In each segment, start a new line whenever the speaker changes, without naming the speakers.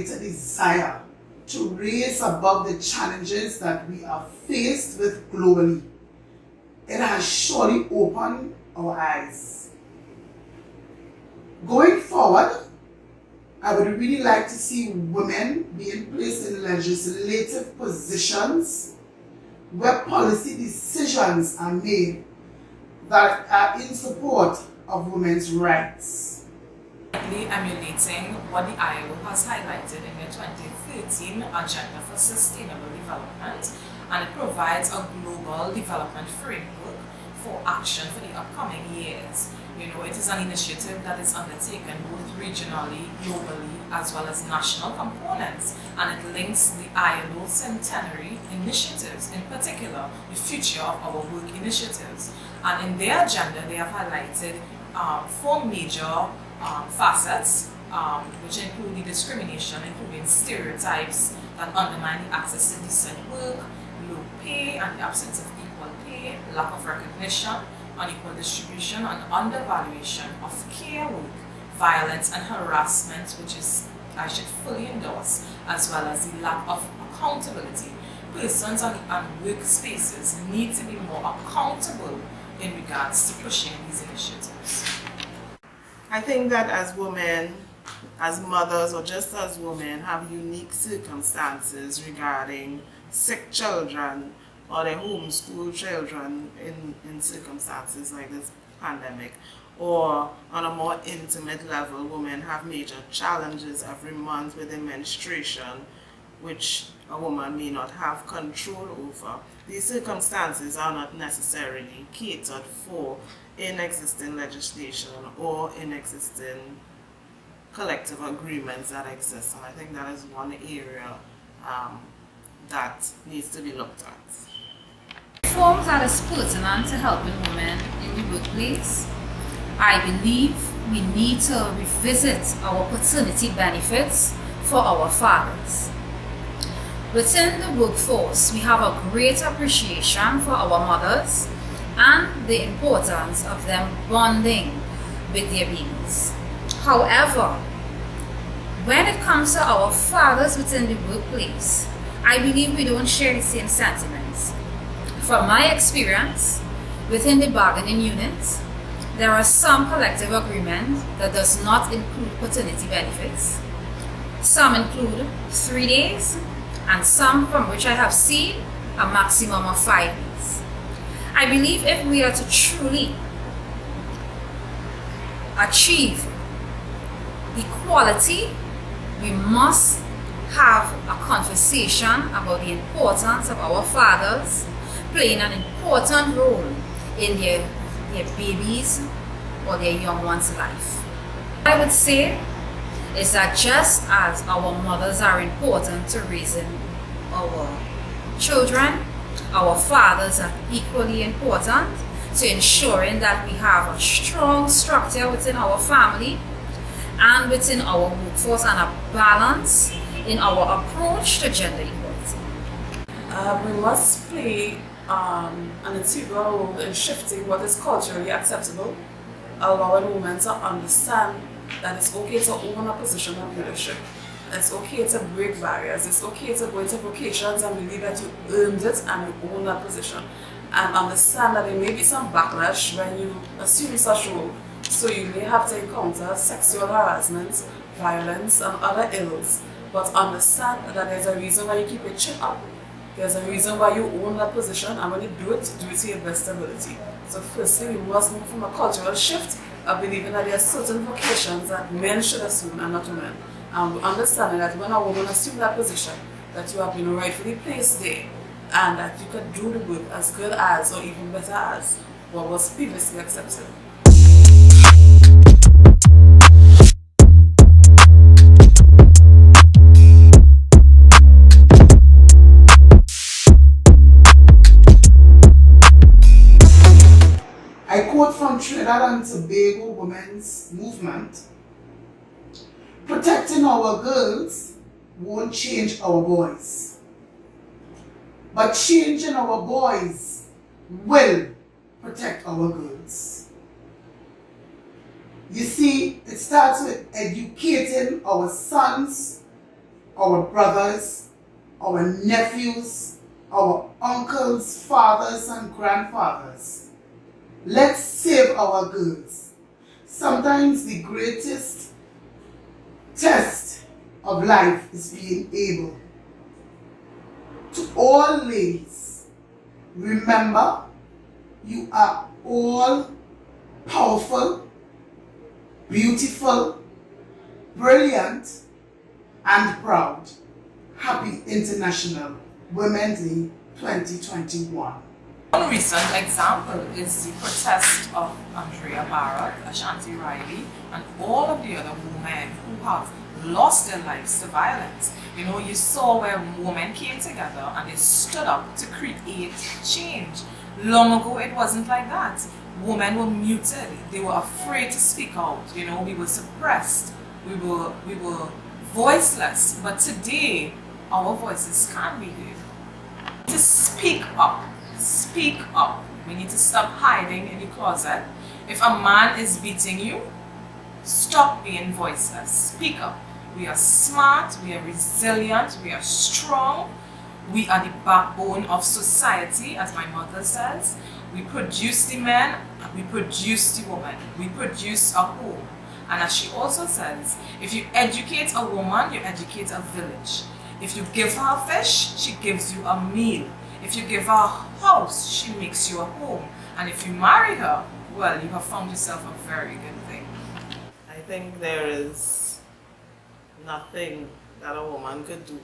greater desire to raise above the challenges that we are faced with globally. It has surely opened our eyes. Going forward, I would really like to see women being placed in legislative positions where policy decisions are made that are in support of women's rights.
Emulating what the ILO has highlighted in their 2013 Agenda for Sustainable Development, and it provides a global development framework for action for the upcoming years. You know, it is an initiative that is undertaken both regionally, globally, as well as national components, and it links the ILO centenary initiatives, in particular the future of our work initiatives. And in their agenda, they have highlighted 4 major facets, which include the discrimination, including stereotypes that undermine the access to decent work, low pay and the absence of equal pay, lack of recognition, unequal distribution and undervaluation of care work, violence and harassment, which is I should fully endorse, as well as the lack of accountability. Persons and workspaces need to be more accountable in regards to pushing these initiatives.
I think that as women, as mothers, or just as women, have unique circumstances regarding sick children or their homeschool children in circumstances like this pandemic, or on a more intimate level, women have major challenges every month with their menstruation, which a woman may not have control over. These circumstances are not necessarily catered for in existing legislation or in existing collective agreements that exist. And I think that is one area that needs to be looked at.
Reforms that is pertinent to helping women in the workplace. I believe we need to revisit our paternity benefits for our fathers. Within the workforce, we have a great appreciation for our mothers and the importance of them bonding with their babies. However, when it comes to our fathers within the workplace, I believe we don't share the same sentiments. From my experience, within the bargaining unit, there are some collective agreements that does not include paternity benefits. Some include 3 days, and some from which I have seen a maximum of 5 days. I believe if we are to truly achieve equality, we must have a conversation about the importance of our fathers playing an important role in their babies or their young one's life. I would say is that just as our mothers are important to raising our children, our fathers are equally important to ensuring that we have a strong structure within our family and within our workforce and a balance in our approach to gender equality.
We must play an integral role in shifting what is culturally acceptable, allowing women to understand that it's okay to own a position of leadership. It's okay to break barriers. It's okay to go into vocations and believe that you earned it and you own that position. And understand that there may be some backlash when you assume such role. So you may have to encounter sexual harassment, violence, and other ills. But understand that there's a reason why you keep your chin up. There's a reason why you own that position, and when you do it to your best ability. So firstly, we must move from a cultural shift of believing that there are certain vocations that men should assume and not women. And understanding that when a woman assumes that position, that you have been rightfully placed there, and that you can do the work as good as or even better as what was previously accepted.
I quote from Trinidad and Tobago Women's Movement: protecting our girls won't change our boys, but changing our boys will protect our girls. You see, it starts with educating our sons our brothers, our nephews, our uncles, fathers, and grandfathers. Let's save our girls. Sometimes the greatest test of life is being able. To all ladies, remember, you are all powerful, beautiful, brilliant, and proud. Happy International Women's Day 2021.
One recent example is the protest of Andrea Barrett, Ashanti Riley, and all of the other women who have lost their lives to violence. You know, you saw where women came together and they stood up to create change. Long ago, it wasn't like that. Women were muted. They were afraid to speak out. You know, we were suppressed. We were voiceless. But today, our voices can be heard. To speak up. Speak up. We need to stop hiding in the closet. If a man is beating you, stop being voiceless. Speak up. We are smart, we are resilient, we are strong. We are the backbone of society, as my mother says. We produce the men, we produce the woman. We produce a home. And as she also says, if you educate a woman, you educate a village. If you give her a fish, she gives you a meal. If you give her a house, she makes you a home. And if you marry her, well, you have found yourself a very good thing.
I think there is nothing that a woman could do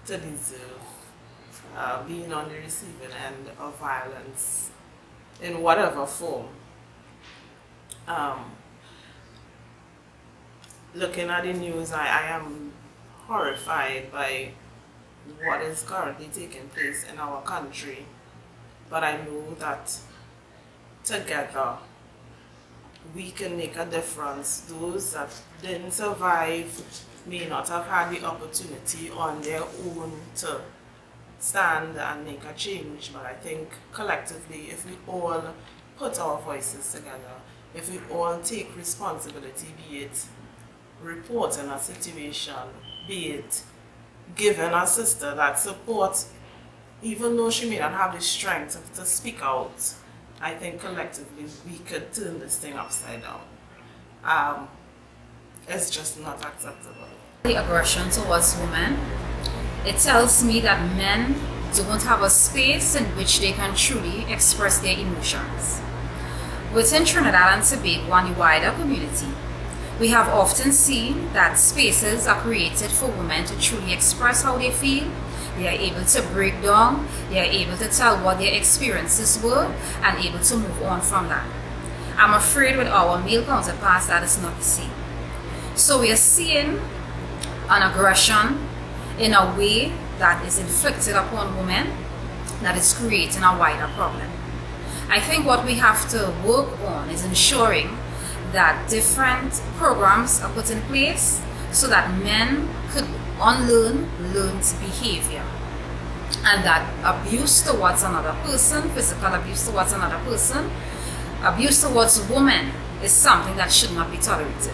to deserve being on the receiving end of violence in whatever form. Looking at the news, I am horrified by what is currently taking place in our country, but I know that together we can make a difference. Those that didn't survive may not have had the opportunity on their own to stand and make a change, but I think collectively, if we all put our voices together, if we all take responsibility, be it reporting a situation, be it giving a sister that support, even though she may not have the strength to speak out, I think collectively we could turn this thing upside down. It's just not acceptable.
The aggression towards women, it tells me that men don't have a space in which they can truly express their emotions. Within Trinidad and Tobago and the wider community, we have often seen that spaces are created for women to truly express how they feel. They are able to break down, they are able to tell what their experiences were, and able to move on from that. I'm afraid with our male counterparts that is not the same. So we are seeing an aggression in a way that is inflicted upon women that is creating a wider problem. I think what we have to work on is ensuring that different programs are put in place so that men could unlearn learned behavior, and that abuse towards another person, physical abuse towards another person, abuse towards a woman is something that should not be tolerated.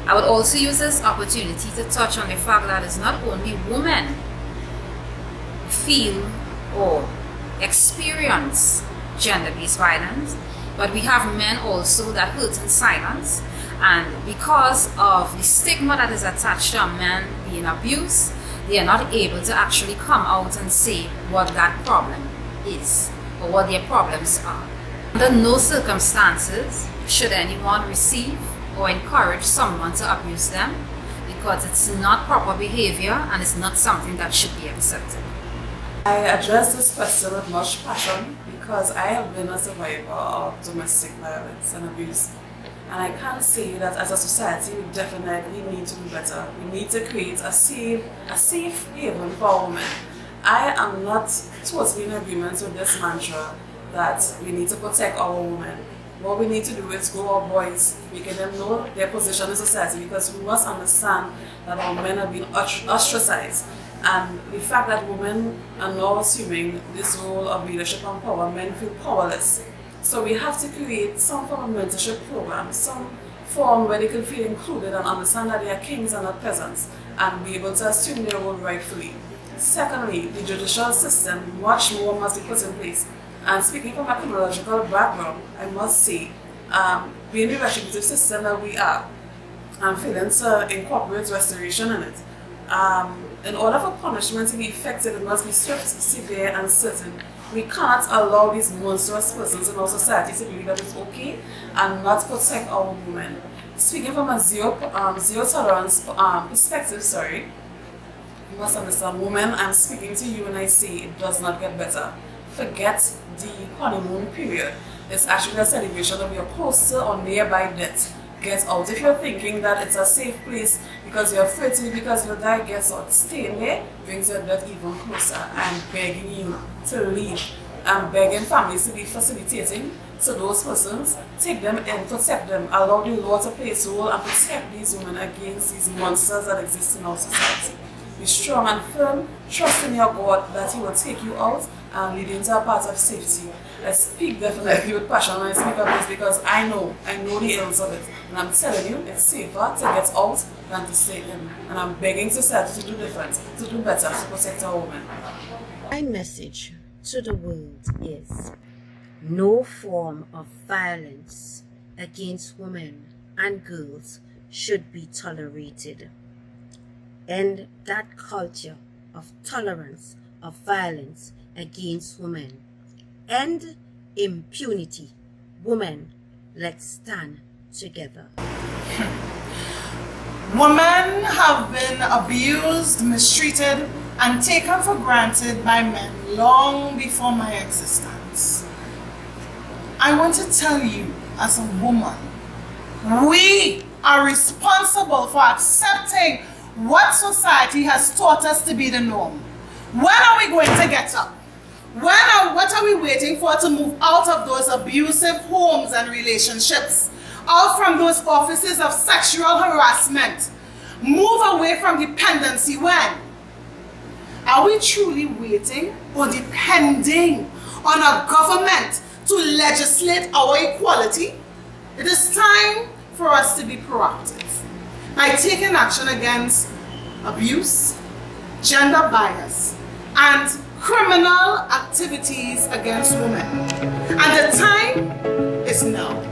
I would also use this opportunity to touch on the fact that it's not only women feel or experience gender-based violence, but we have men also that hurt in silence, and because of the stigma that is attached to a man being abused, they are not able to actually come out and say what that problem is or what their problems are. Under no circumstances should anyone receive or encourage someone to abuse them, because it's not proper behavior and it's not something that should be accepted.
I address this question with much passion because I have been a survivor of domestic violence and abuse. And I can say that as a society, we definitely need to do better. We need to create a safe haven for women. I am not totally in agreement with this mantra that we need to protect our women. What we need to do is grow our boys, making them know their position in society, because we must understand that our men are being ostracized. And the fact that women are now assuming this role of leadership and power, men feel powerless. So we have to create some form of mentorship program, some form where they can feel included and understand that they are kings and not peasants and be able to assume their role rightfully. Secondly, the judicial system, much more must be put in place. And speaking from a criminological background, I must say, being the retributive system that we are, and failing to incorporate restoration in it, in order for punishment to be effective, it must be swift, severe, and certain. We cannot allow these monstrous persons in our society to believe that it's okay and not protect our women. Speaking from a zero tolerance perspective, you must understand, women, I'm speaking to you when I say it does not get better. Forget the honeymoon period. It's actually a celebration of your closer or nearby death. Get out. If you're thinking that it's a safe place because you're afraid to, because you'll die, get out. Staying there brings your death even closer. I'm begging you to leave. I'm begging families to be facilitating to those persons, take them in, protect them, allow the law to play its role and protect these women against these monsters that exist in our society. Be strong and firm, trust in your God that He will take you out and lead you into a path of safety. I speak definitely with passion when I speak of this because I know the ills of it. And I'm telling you, it's safer to get out than to stay in. And I'm begging society to do different, to do better, to protect our women.
My message to the world is no form of violence against women and girls should be tolerated. End that culture of tolerance of violence against women. End impunity. Women, let's stand together.
Women have been abused, mistreated, and taken for granted by men long before my existence. I want to tell you, as a woman, we are responsible for accepting what society has taught us to be the norm. When are we going to get up? What are we waiting for to move out of those abusive homes and relationships? Out from those offices of sexual harassment? Move away from dependency when? Are we truly waiting or depending on a government to legislate our equality? It is time for us to be proactive by taking action against abuse, gender bias, and criminal activities against women. And the time is now.